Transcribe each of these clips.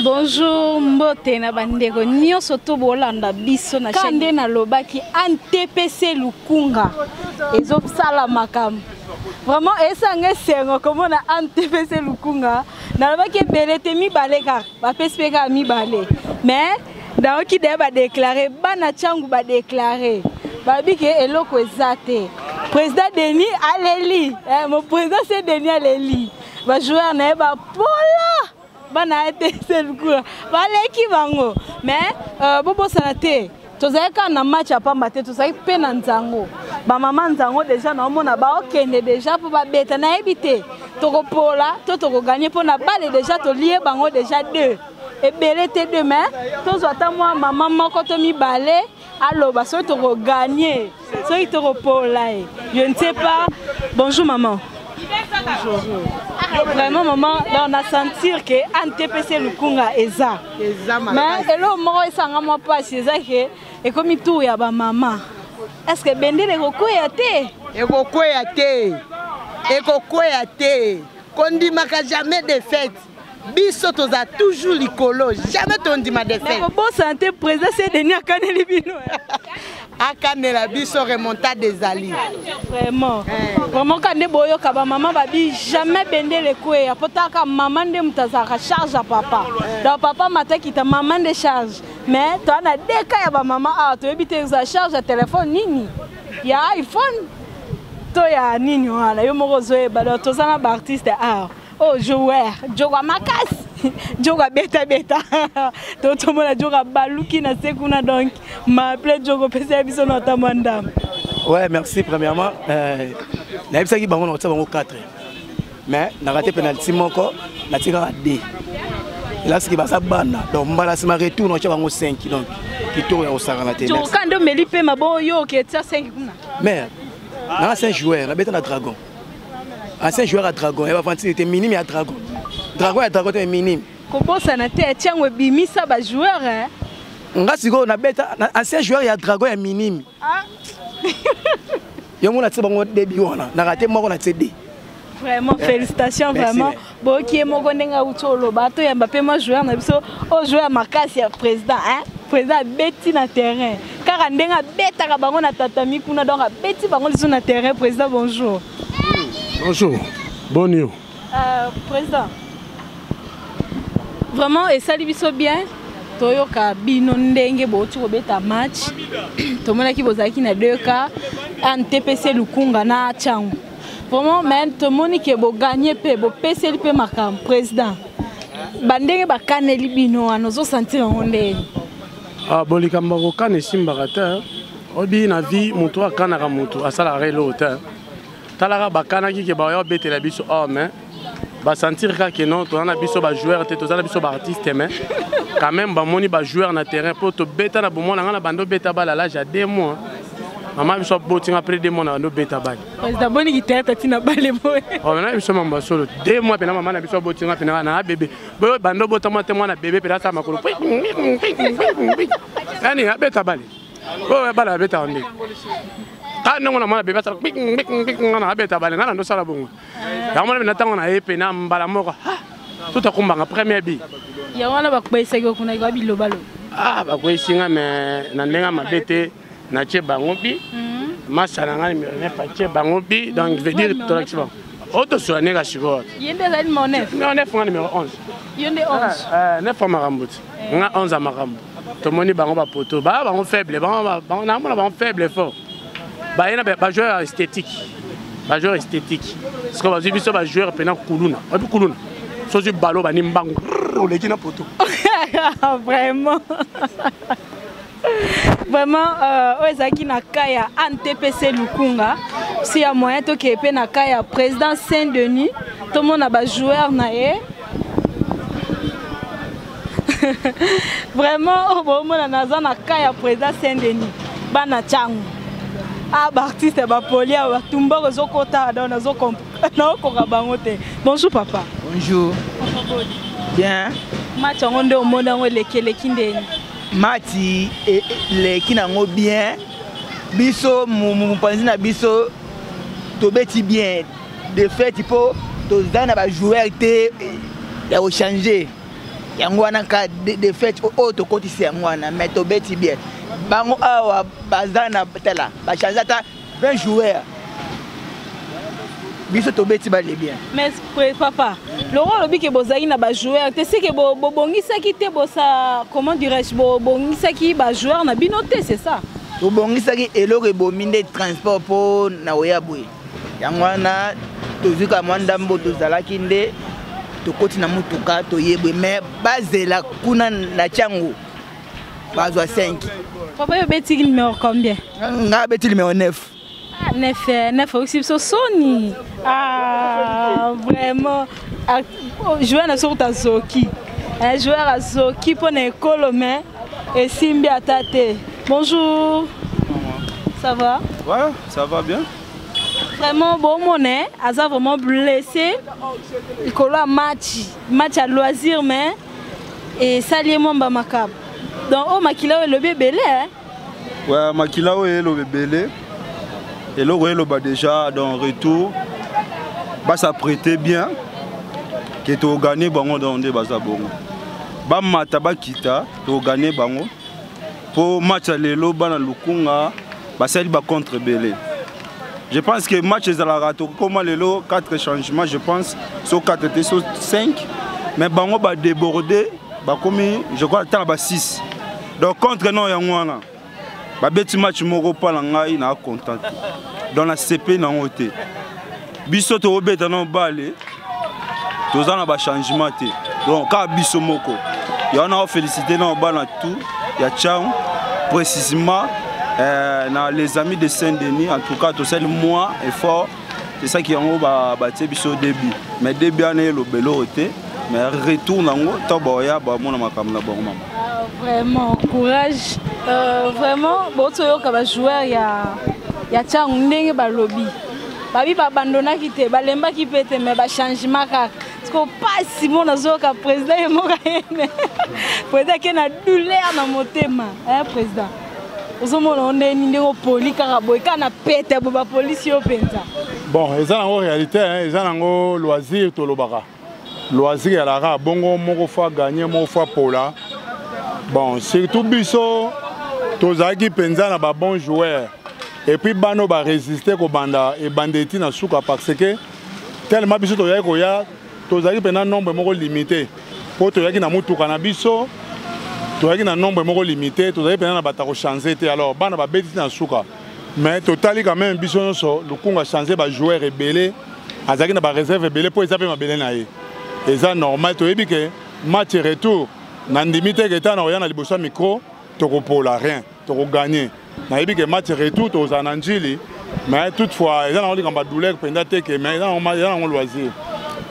Bonjour, mbote na bandeko nyonso to bolanda biso na chaîne na lobaki NTPC Lukunga ezo sala makam. Vraiment esanga sengo comme na NTPC Lukunga na lobaki belete mi baleka ba pespeka mi balé. Mais dans qui ba déclarer bana changu ba déclarer. Ba biki eloko ezate. Président Denis Aleli, mon président c'est Denis Aleli. Va jouer na ba pola. Bana été seul quoi baleki bango mais bobo sanate tozaka na match à pambate tozaki pe na nzango ba mama nzango déjà na mona ba okende déjà pour ba beta na ebité tokopola to gagner pour na balle déjà to lié bango déjà 2 et belete demain tozo ata moi maman moko to mi balé allo ba so to gagner so to pola je ne sais pas. Bonjour maman. Bonjour. Vraiment maman, on a senti que NTPC Lukunga eza. Mais elo moko esanga moi pas c'est ça que et comme tout ya ba maman. Est-ce que bendele kokoya te? Ekokoya te. Ekokoya te. Kondi maka jamais de fête. Biso toza toujours likolo, jamais tondi ma de fête. Mais bon santé président c'est Denis Akaneli bino. Akanela biso remontade des alliés. Vraiment. Vraiment quand ne boyo ka ba maman babi jamais bendele koya potaka maman de mutazaka charge à papa. Donc papa mata kita maman de charge. Mais toi na deka ya ba maman ah to ebite za charge à téléphone nini. Ya iPhone. To ya nini wala yo moko zoe ba to sana ba artiste ah. Oh joueur, joga makas. Joga beta. Toto mona joga baluki na sekuna donc ma appelé jogo pesa biso na tamanda. Ouais, merci premièrement. Na bisa ki bango na bango 4. Mais na raté penalty moko na tika 2. Là ce qui va ça bana. Donc mbala sima retour na bango 5 donc qui tourne au Sarana té. Jogo kando melipe mabo yo ke tia 5 kuna. Mais na 5 joueurs, na beta na Dragon. Ancien joueur à Dragon, il va fanti était minime à Dragon. Dragon est minime. Comment ça n'a été tiens bimi ça ba joueur hein. Nga siko na beta ancien joueur ya Dragon est minime. Ah. Yo mona tse bango début wana. Na raté moko na tse. Vraiment félicitations vraiment. Bon qui est moko ndenga utolo bato ya Mbappé moi joueur na biso o joueur makasi ya président hein. Président beti na terrain. Car ndenga beta ka bango na tatami kuna donc beti bango liso na terrain président bonjour. Bonjour, bon nuit. Président, vraiment, et ça lui bien. Toyoka bino ndenge boti kobeta match. Tomona ki bozaki na 2 cas NTPC Lukunga na changu. Vraiment, mais tomoni ke bo gagner pe bo PC pe makam président. Bandenge ba kaneli bino anozo sentir ngondeni. Ah bolikamba ko kane simbarata. Obi na vie muto akana ka muto asala relo ta. Talara bakana ki ke ba yo bete la biso mais ba sentir que non to na biso ba joueur te to na biso ba artiste mais quand même ba moni ba joueur na terrain pour to beta na bomona na bando beta bala là j'ai 2 mois maman biso boting après 2 mois na no beta bala président boni ki tete tina bale boy oh na biso mamba solo 2 mois pena maman na biso boting pena na bébé bo bando botama te moi na bébé pena sa makolo yani beta bala oh bala beta onde quand on a mal bébé ça on a bête à baler on a ça la bonne là on a maintenant on a épé na mbala moko tout à combat la première bi ya wana bakwesa ko kuna ga bilo balo ah bakwesinga mais na ndenga mabete na che bango bi masala ngani me pa che bango bi donc veut dire tout l'activement auto sur nega chigor yende za numéro 9 non 9 numéro 11 yende 11 9 marambout nga 11 à marambo to moni bango ba poto ba bango faible bango na mona bango faible fort. Bah il y a des joueurs esthétiques, des joueurs esthétiques. Parce que vas-y biso des joueurs pendant kuluna, et puis kuluna. So du ballon ba nimbango, on les dit na poto. Vraiment. Vraiment ozaki na kaya NTPC Lukunga. Si ya moyen to ke pe na kaya président Saint-Denis, tout le monde a ba joueur na ye. Vraiment bon mona naza na kaya président Saint-Denis. Bana changu. Ah, artiste ba polia ba tumba ko zokota da na zokompa na ko bangote. Bonjour papa. Bonjour. Bien. Match ngonde o mona ngo lekele kindeni. Match le kinango bien. Biso mu panzi na biso to beti bien. De fait il faut to zana ba joueur te ya changer. yango wana ka de fait o to kotisi yango wana mais to beti bien bango awa bazana tela ba changer ta 20 joueurs biso to beti ba le bien mais papa le rôle bi ke bozali na ba joueurs te c'est que bongisa ki te bosa comment dirais-je bongisa ki ba joueurs na binoté c'est ça to bongisa ki eloko bominde transport po na oyabwe yango wana to zuka mwandambo to zalaki nde to koti na mutuka to yebwe mais bazela kuna na chango bazwa 5 papa yo beti numéro combien nga beti numéro 9 9 aussi Sony vraiment joueur na sorta Zoki un joueur à Zoki pour l'école mais et Simbi Atate bonjour ça va ouais ça va bien vraiment bon monnaie Aza vraiment blessé il colle match à loisir mais et salier mon bamakab donc oh makila le bébé hein ouais makila le bébé et le bas déjà dans retour bah ça prêtait bien que tu gagné bango dans des baza bongo ba mata ba kita tu gagné bango pour match lelo bana lukunga ba sali ba contre belé. Je pense que le match est à la rate. Comment les 4 changements, je pense, sur 4 était sur 5. Mais Bango va déborder, je crois que c'est 6. Donc contre nous, il y a un petit match moko palanga na content. Dans la CP na hoté. Biso to obeta na balé. Tous en a changement té. Donc ka biso moko. Il y en a félicité na bana tout, il y a ciao précisément les amis de Saint-Denis, en tout cas, tout ça, moi, effort, c'est ça qui est en haut, biso début. Mais début, on est le béloté, mais retourne en haut, taboya, mon makamla, bon maman. Vraiment, courage. Vraiment, bon, tu as joueur, il y a tchang, n'engue balobi. Babi ba abandonna qui te, balemba qui peut te, mais ba changement car. Parce que pas si bon dans ce cas, président est mort. Président qui a douleur dans mon thème, hein, président. Bon, ils ont en réalité, ils ont en loisir to lobaka. Loisir à la bongo moko fois gagné moko fois pola. Bon, surtout biso tozaki penza na ba bon joueur. Et puis bano ba résister ko banda et bandeti na suka parce que tellement biso to ya ko ya tozaki pendant nombre moko limité. Pour toyaki na mutuka na biso tu as un nombre limité, tu as un batako changer. Alors, bana ba beti na suka. Mais total quand même biso so le Congo a changé ba joueur rebelle. Azaki na ba réserve rebelle pour esaper ma belle na ye. Et ça normal to ebi que match retour na ndimité que ta na oya na liboso micro to ko pola rien, to ko gagner. Na ebi que match retour to za nanjili. Mais toutefois, ils ont dit qu'on va douleur pendant que mais ils ont loisir.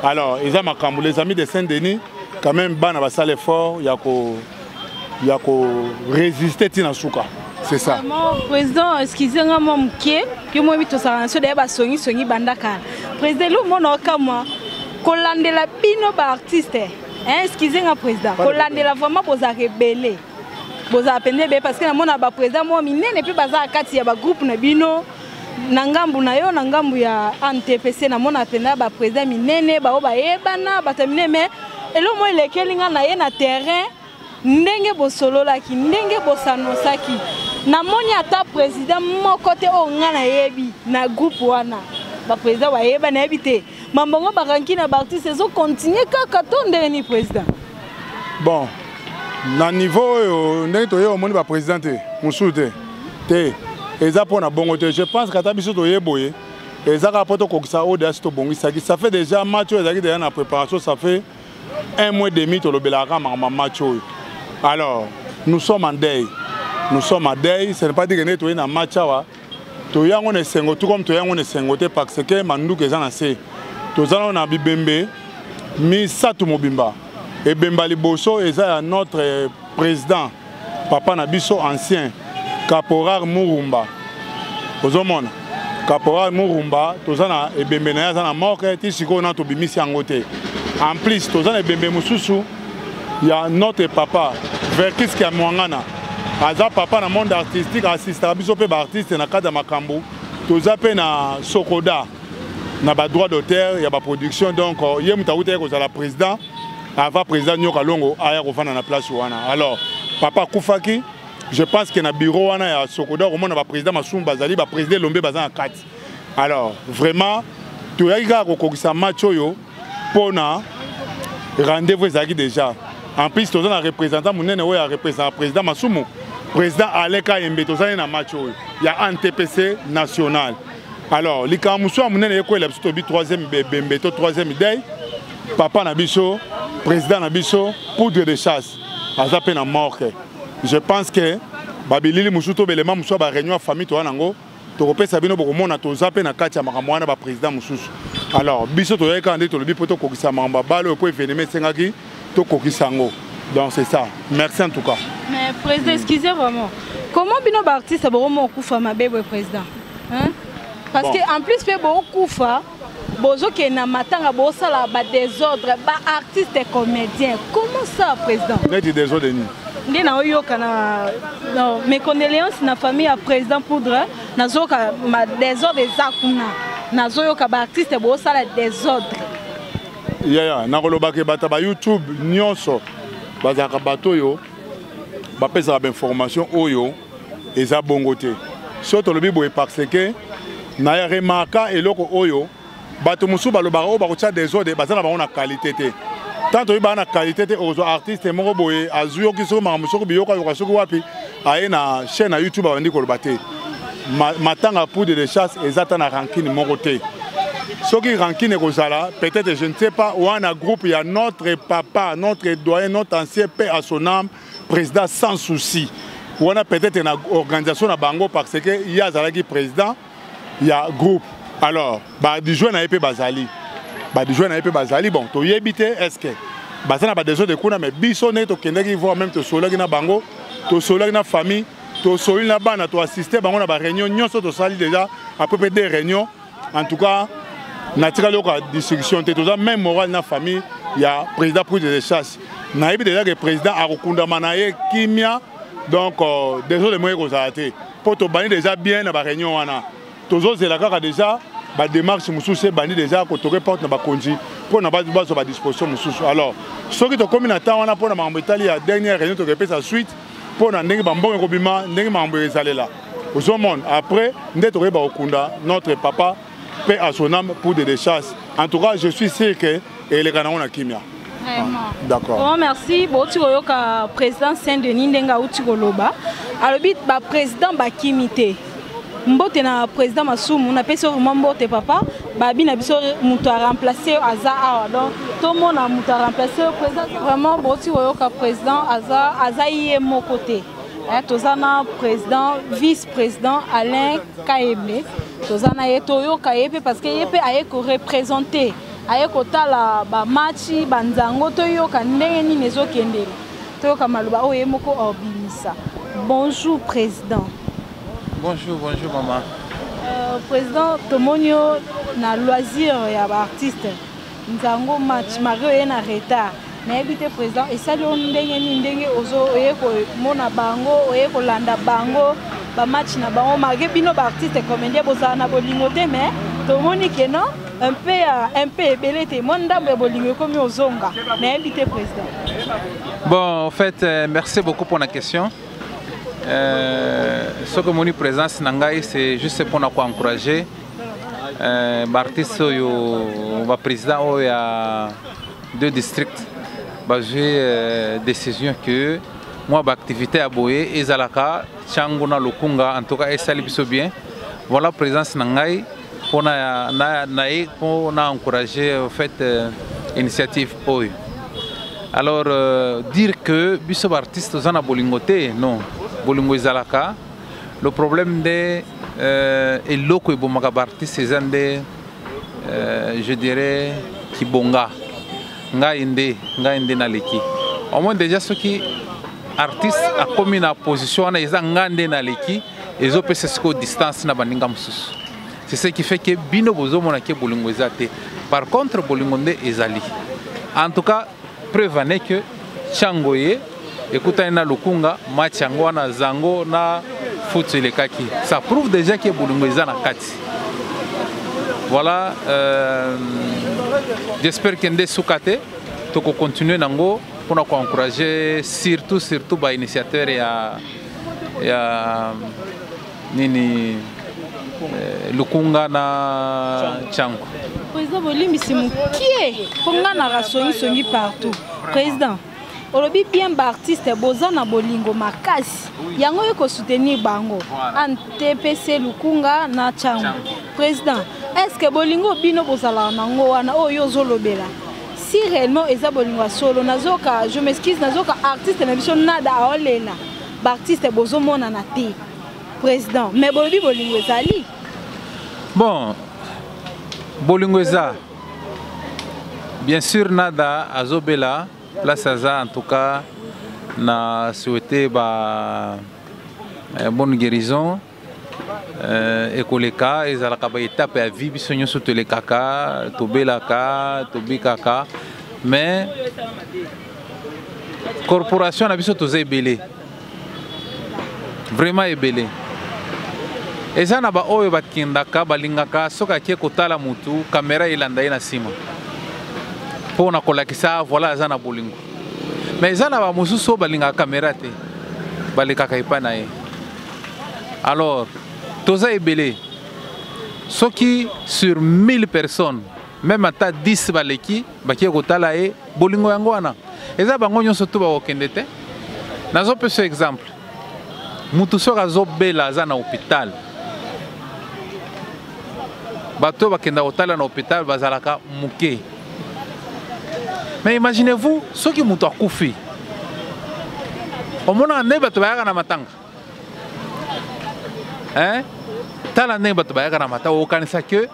Alors, ils ont les amis de Saint-Denis quand même bana ba sale effort il y a résister à Souka. C'est ça. Président, excusez-moi, mon pied, que moi, je suis en bandaka. Président, le monde a moi, Colande la bino artiste. Excusez-moi, président. Colande la vraiment pour ça rebeller. Pour ça peine parce que mon aba président moi mine et puis baza kati ya ba groupe na bino nangambu na yo nangambu ya NTPC na mon apena ba président minene ba oba ebana batamine mais elo mo lekelinga na ye na terrain. Ndenge bosolola ki ndenge bosanosaki na moni ata président mon côté o ngana yebi na groupe wana ba président wa yeba na yebite mambongo baranki na parti saison continuer kaka tonde ni président bon na niveau ndenge to yo moni ba président te musute te eza pona bongo te je pense que ata biso to yeboye eza ka poto ko kisa o das to bongo ça fait déjà match ezaki déjà na préparation ça fait 1 mois et demi to lobelaka ma match. Alors, nous sommes en deuil. Nous sommes en deuil. Ce n'est pas dire que nous sommes en match. Tout comme tout le monde parce que Mandou est en assez. Tout le monde a Bibembe, mis Satou Mobimba. Et Bemba Liboso est notre président, Papa Nabiso ancien, Caporal Mourumba. Aux hommes, Caporal Mourumba, tout le monde est Bembe Naya, mort, Tishiko Nato Bimisi Angote. En plus, tout le monde est Bembe Moussoussou. Il y a notre papa, Verkis qui a Mwangana. Aza papa dans le monde artistique, assiste à biso pe artiste na kada makambo. Toza pe na Sokoda. Na ba droit d'auteur, il y a ba production donc yé mutaouté ko za la président. avant président Nyoka Longo aya kofana na place wana. Alors papa Koufaki, je pense que na bureau wana ya Sokoda au monde ba président Massoum Bazali ba président Lombe bazan 4. Alors vraiment tu yaka kokokisa match oyo pona rendez-vous ezaki déjà. En plus toza na représentant munene oyo ya représentant président Massoum, président Aleka Embe toza na match oyo ya NTPC national. Alors likamuso munene eko la biso bi 3e bembeto 3e day. Papa Nabiso, président Nabiso, poudre de chasse. Azape na morke. Je pense que Babilili Moussouto Belema Moussa ba réunion famille to anango. To repé Sabino Bokomona to zape na kati ya makamwana ba président Moussous. Alors biso to yeka ande to lobi poto kokisa mamba balo po événement sengaki to kokisango. Donc c'est ça. Merci en tout cas. Mais président, excusez vraiment. Comment bino ba artiste bomo kufa mabebe président? Hein? Parce que en plus fait beaucoup kufa bozo ke na matanga bosa la ba désordre ba artiste et comédien. Comment ça président? Net désordre ni. Ndi na oyo kana non mes condoléances na famille à président Poudre nazoka ma désordre ezakuna. Nazoyo ka ba artiste bosa la désordre. Ya na koloba ke bata ba YouTube nyonso bazaka bato yo ba pesa ba information oyo eza bongote. Surtout le bibo parce que na ya remarka eloko oyo bato musu balobaka o bakotia désordre bazana bango na qualité te. Tant oyo ba na qualité te aux artistes moko boye azuyo kiso mamusoko biyoka yoka wapi aye na chaîne na YouTube bandi koloba te. Matanga poudre de chasse ezata na rankine moko te. Soki rankine kozala peut-être je ne sais pas ou un groupe il y a notre papa, notre doyen, notre ancien père à son âme, président sans souci. Ou on a peut-être une organisation à Bango parce que il y a Zalaki président, il y a groupe. Alors, bah du joueur n'a pas Bazali. Bah du joueur n'a pas Bazali. Bon, tu y habites est-ce que Bazali n'a pas des autres de kuna mais bisonné to kendaki voir même to solaki na Bango, to solaki na famille, to solaki na bana, to assister Bango na ba réunion, nyonso to sali déjà à peu près des réunions. En tout cas, naturellement la discussion te to même moral na famille, il y a président pour des chasses. Na yebi déjà que président a rekunda manaye kimia. Donc, désolé, moi, je suis pour te banir déjà bien dans la réunion. Tous les gens déjà, la démarche, c'est banir déjà, quand tu reportes dans la conduite, pour ne pas être à disposition. Alors, ceux qui ont commis un temps, pour la dernière réunion, tu répètes la suite, pour nous donner un bon robiment, nous allons là. Après, nous allons notre papa, paix à son âme pour des chasses. En tout cas, je suis sûr que les Canadiens ont Kimia. D'accord. Oh, merci. Bon, tu vois que président Saint-Denis ndenga uti koloba. Alors bit ba président ba kimité. Mbote na président Massoum, on appelle ça mbote papa. Ba bi na biso muto a remplacer Aza awa. Donc tout le monde a muto a remplacer président. Vraiment bon tu vois que président Aza yé mon côté. Tozana président, vice-président Alain Kaebe. Tozana yetoyo Kaebe parce que yé peut aller représenter. Aye kotala ba matchi banzango toyo kandenge ni nezo kendele toyo kamaluba oye moko obimisa. Bonjour président. Bonjour maman. Président tomonio na loisir ya ba artiste nzango match mario ye na retard na ebite président esali ndenge ni ndenge ozo oye ko mona bango oye ko landa bango ba match na bango marqué bino ba artiste comédien bozana na bolingo te mais tomoni ke non un peu belete monda bolingo comme ozonga na invité président. Bon en fait merci beaucoup pour la question. Ce que mon présence nangai c'est juste pour nous encourager l'artiste le président il y a 2 districts j'ai décision que moi l'activité à Boye et Zalaka Changona Lukunga en tout cas et ça bien voilà présence nangai pour encourager en fait initiative OI. Alors dire que biso artiste zana bolingote non bolingo Zalaka le problème de eloko e bomaka artiste zande je dirais kibonga ngainde na leki au moins déjà ceux qui artiste a commis na position na eza ngande na leki ezo pesa siko distance na baninga mususu. C'est ce qui fait que bino bozo monake bolingo ezate. Par contre bolingonde ezali. En tout cas prévenez que changoye écoutez na lukunga match yango na zango na foot le kaki. Ça prouve déjà que bolingo ezana kati. Voilà j'espère que ndé soukate toko continuer nango pour encourager surtout ba initiateur ya nini Lukunga na Chango. Président Bolimi Simukie, ponga na rasongi partout. Président, olobi bien ba artiste boza na bolingo makasi. Yango yeko soutenir bango. TPC Lukunga na Chango. Président, est-ce que bolingo bino bozala nango wana oyo zolobela? Si réellement eza bolingo solo nazoka, je m'excuse nazoka artiste na biso nada aolela. Ba artiste bozo mona na te. Président, mais bolobi bolingo ezali. Bon, bolingo eza. Bien sûr nada azobela, la saza en tout cas na souhaité ba bonne guérison. Ekoleka ezalaka ba étape ya vie biso nyonso tolekaka tobelaka tobikaka mais corporation na biso toza ebele vraiment ebele eza na ba oyo bakendaka balingaka soki akie kotala mutu kamera elanda ye na nsima mpona kolakisa voilà aza na bolingo mais eza na bamosusu oyo balingaka kamera te balekaka epai na ye. Alors toza ebele soki sur 1000 personnes même ata 10 baleki bakie kotala ye bolingo yango wana eza bango nyonso to bakokende te. Nazopesa exemple mutu soki azobela aza na hôpital bato bakenda kotala na hôpital bazalaka muke. Mais imaginez-vous soki mutu akufi omona nde bato bayaka na matanga tala nde bato bayaka na matanga okanisa ke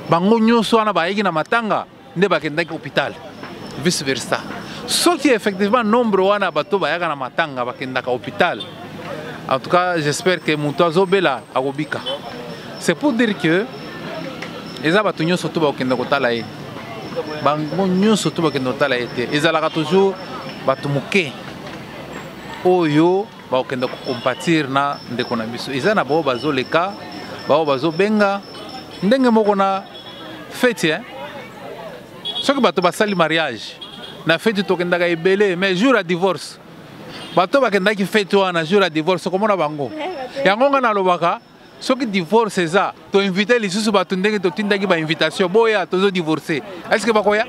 bango nyonso wana bayeki na matanga nde bakendaki hôpital vice versa. Soki effectivement nombre wana bato bayaka na matanga bakendaka hôpital, en tout cas j'espère que mutu azobela akobika. C'est pour dire que eza bato nyonso to bakenda kotala ye bango nyonso to bakenda kotala ye te ezalaka toujours bato moke oyo bakenda kokompatir na ndeko na biso eza na bao bazoleka bao bazobenga ndenge moko na fete soki bato basali mariage na fete tokendaka ebele mais jour ya divorce bato bakendaki fete wana jour ya divorce komona bango yango nga nalobaka soki divorce eza to inviter lisusu bato ndenge totindaki ba invitation boya tozo divorcer est-ce que bakoya?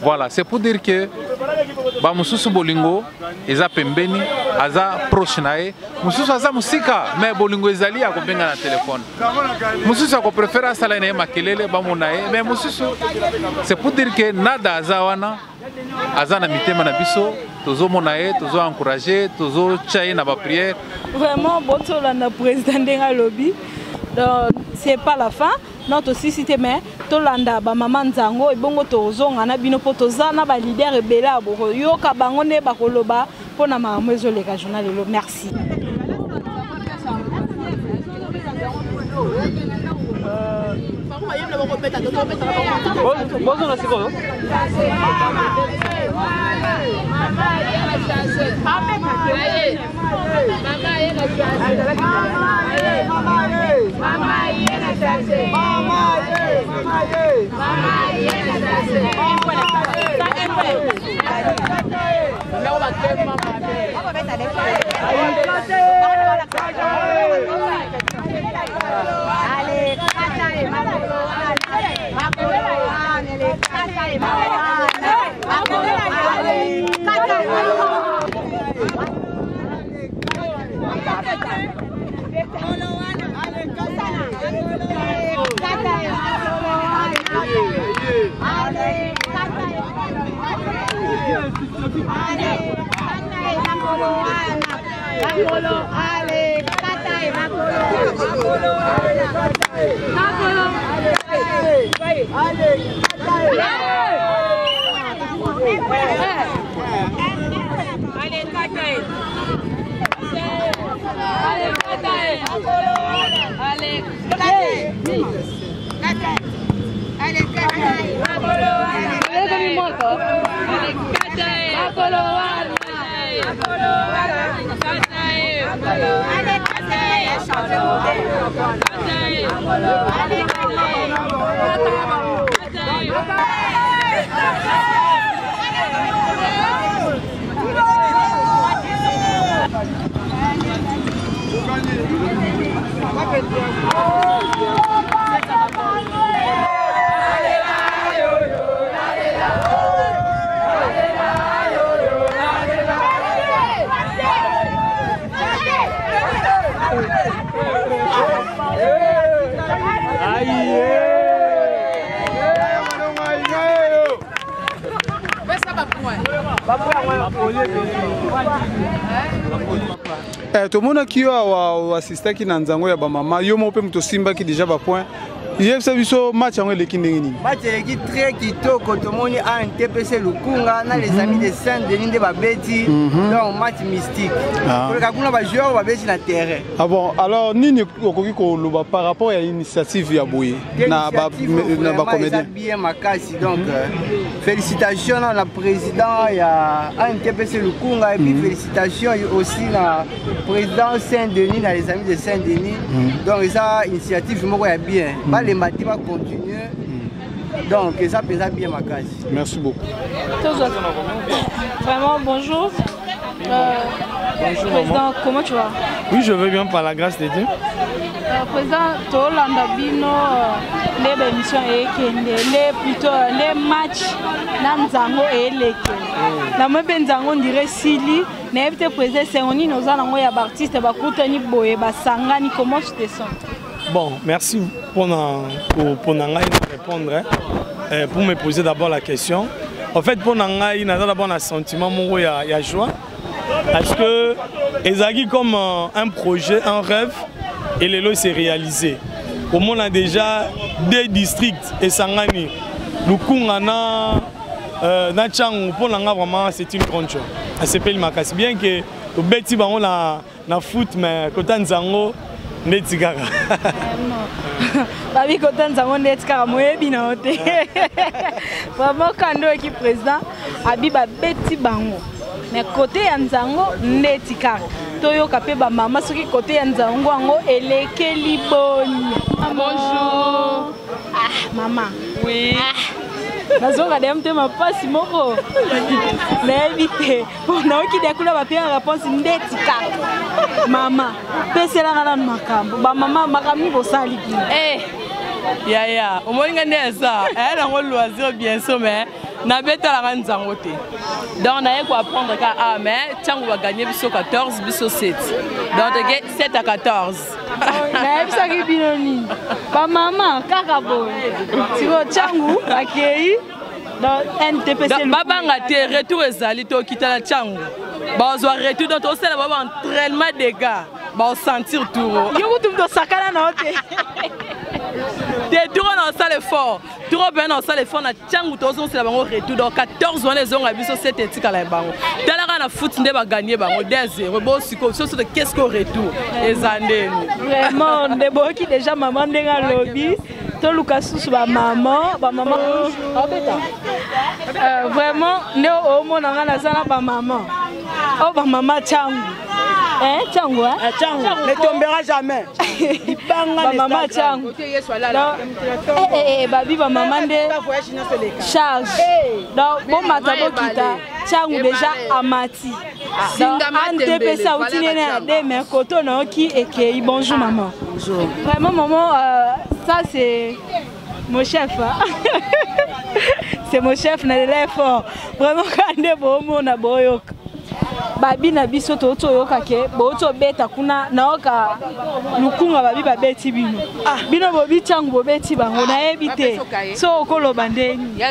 Voilà, c'est pour dire que ba mususu bolingo eza pembeni aza proche nae mususu aza musika mais bolingo ezali akobenga na téléphone mususu akopréférer asala na makelele ba monae mais mususu c'est pour dire que nada aza wana aza na mitema na biso tozo monae tozo encourager tozo chaye na ba prière vraiment botola na président ndenga lobby. Donc c'est pas la fin notre société mais tolanda ba maman nzango ebongo tozonga na bino po tozana ba leader ebela bo yoka bango ne bakoloba pona mamezo leka journal lo. Merci. Bonjour sikoyo. tomonaki yo assistaki na nzango ya bamama yo mo mpe moto osimbaki déjà bapoint yebisa biso match yango eleki ndenge nini? Match eleki très kitoko, tomoni ANTPC Lukunga na les amis de Saint-Denis nde babeti, donc match mystique. Koleka kuna ba joueurs babeti na terrain. Ah bon, alors nini okoki koloba par rapport à initiative ya boye na ba comédien bien makasi, donc félicitations à la président ya ANTPC Lukunga et puis félicitations aussi na président Saint-Denis na les amis de Saint-Denis. Donc ça initiative moko ya bien. Les matins vont continuer. Donc ça pèse bien ma case. Merci beaucoup. Vraiment bonjour. Bonjour président, comment tu vas? Oui, je vais bien par la grâce de Dieu. Président, Tolanda Bino, les émissions et plutôt les matchs Nanzango et les la même Benzango dirait Sili, n'était président Séoni, nous allons y avoir artistes, Bakoutani Boé, Basangani, comment tu te sens? Bon, merci pour répondre. Pour me poser d'abord la question. En fait, pour Nangaï, nous avons d'abord un sentiment, il y a joie. Parce que Ezagi comme un projet, un rêve, et le lot s'est réalisé. Au monde a déjà des districts, et Sangani, Lukungana, Nachang, pour Nanga, vraiment, c'est une grande chose. C'est bien que le bêtis, on a foot, mais quand on Zango, Netigara. Babi Kotanzango Netigara, moi, bien noté. Vraiment, quand on est président, Abiba Beti Bango. Mais côté Nzango, Netigara. Toyo Kapé Bama, ce qui côté Nzango, Eleke Liboni. Bonjour. Ah, maman. Oui. Nazonga demte mapasi moko. Na éviter. On a qui découle la réponse Netigara. Maman, pesela ngala makambo. Ba maman makambo bosali. Ya, au moins ça. Elle a un loisir bien sûr mais na beta la nzango te. Donc on a quoi apprendre ka mais tiens on va gagner biso 14 biso 7. Donc 7 à 14. Na bisa ki binoni. Ba maman kaka boy. Tiko changu akei dans NTPC. Babanga te retour ezali to kitala changu. Ba zo retour donc on sait baba entraînement des gars. Ba sentir tout. Yo mutum to sakana na hote. Des tours dans salle fort. Trop bien dans salle fort na changu to so c'est la bango retour donc 14 ans les ont biso 7 etika la bango. Tala na foot nde ba gagner bango 2-0. Bo siko so de qu'est-ce qu'on retour ezandeni. Vraiment de boki déjà maman ndenga lobby. To Lucas ba maman vraiment ne o mona ngana sana ba maman. Oh ba maman changu. Changu Changu ne tombera jamais. Ba maman Changu. Babi ba maman de charge. Donc bon matabo kita Changu déjà amati. NTPC outine na de mais koto na ki ekei bonjour maman. Bonjour. Vraiment maman ça c'est mon chef. C'est mon chef na l'effort. Vraiment quand de bon mona boyoka. Babi na biso to yoka ke bo to beta kuna naoka lukunga babi babeti bino bino bobi changu bobeti bango na ebite so koloba ndeni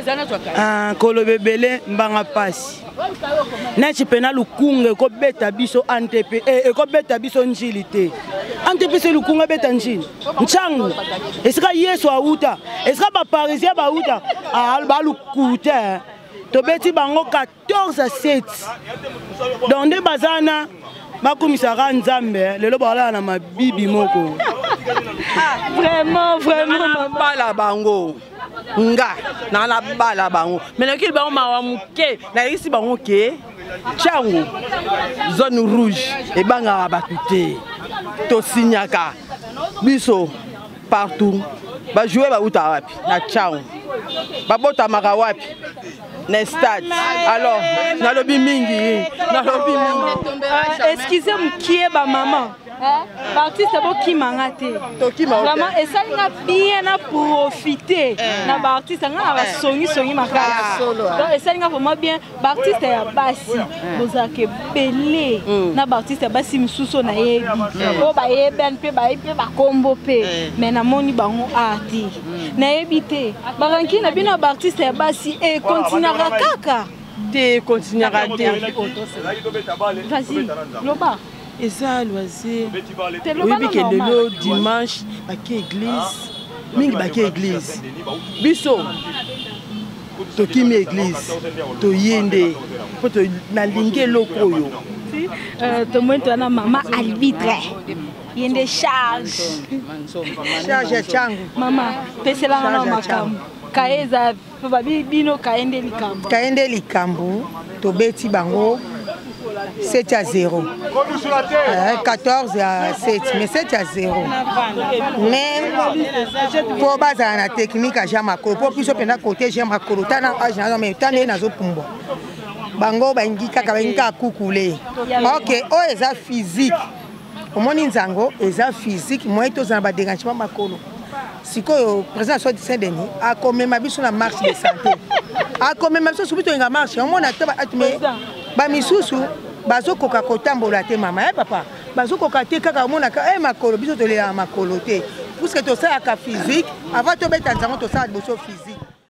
kolo bebele mbanga pasi na chipena lukunga ko beta biso antepe ko beta biso njili te antepe se lukunga beta njili nchangu esika yesu auta esika ba parisien ba uta ba lukuta to beti bango 14-7 dans des bazana bakumisaka nzambe lelo bala na mabibi moko vraiment bala bango nga na bala bango mais le kil bango mawa muke na isi bango ke changu zone rouge e banga bakute to signaka biso partout ba jouer ba uta wapi na changu ba bota maka wapi na stade. Alors, nalobi mingi. Excusez-moi, qui est ma maman? L'artiste est qui m'a raté. Vraiment, et ça il a bien profité. Na l'artiste a va songi ma carte. Donc et ça il a vraiment bien. L'artiste est bassi. Vous avez belé. Na l'artiste est bassi misuso na yebi. O ba yeben pe ba combo pe. Mais na moni bango arti. Na yebité. Baranki na bino l'artiste est bassi et continuera kaka. Continuera de. Vas-y, Loba. Et ça, loisir. Oui, que le dimanche, baké église. Mingi baké église. Biso. Toki mi église. To yende. Poto na linge lokoyo. To mwento na mama arbitre. Yende charge. Charge changu. Mama, pesela na makamu. Kaeza babi bino kaende likambo. Kaende likambo. To beti bango. 7 à 0. 14 à 7, mais 7 à 0. Mais pour baser la technique à Jamakolo, pour plus de côté Jamakolo, tana agent mais tane nazo pumbo. Bango bangi kaka bangi kukule. OK, oh eza physique. Omoni nzango eza physique, moi to za ba dérangement makolo. Sikoyo président soit Saint-Denis a comme ma biso na marche de santé. A comme ma biso subito nga marche, on mona ta ba misusu bazo koka kotambola te mama papa bazo koka te kaka mona ka makolo biso to le makolo te parce que to ça ka physique avant to beta nzango to ça boso physique.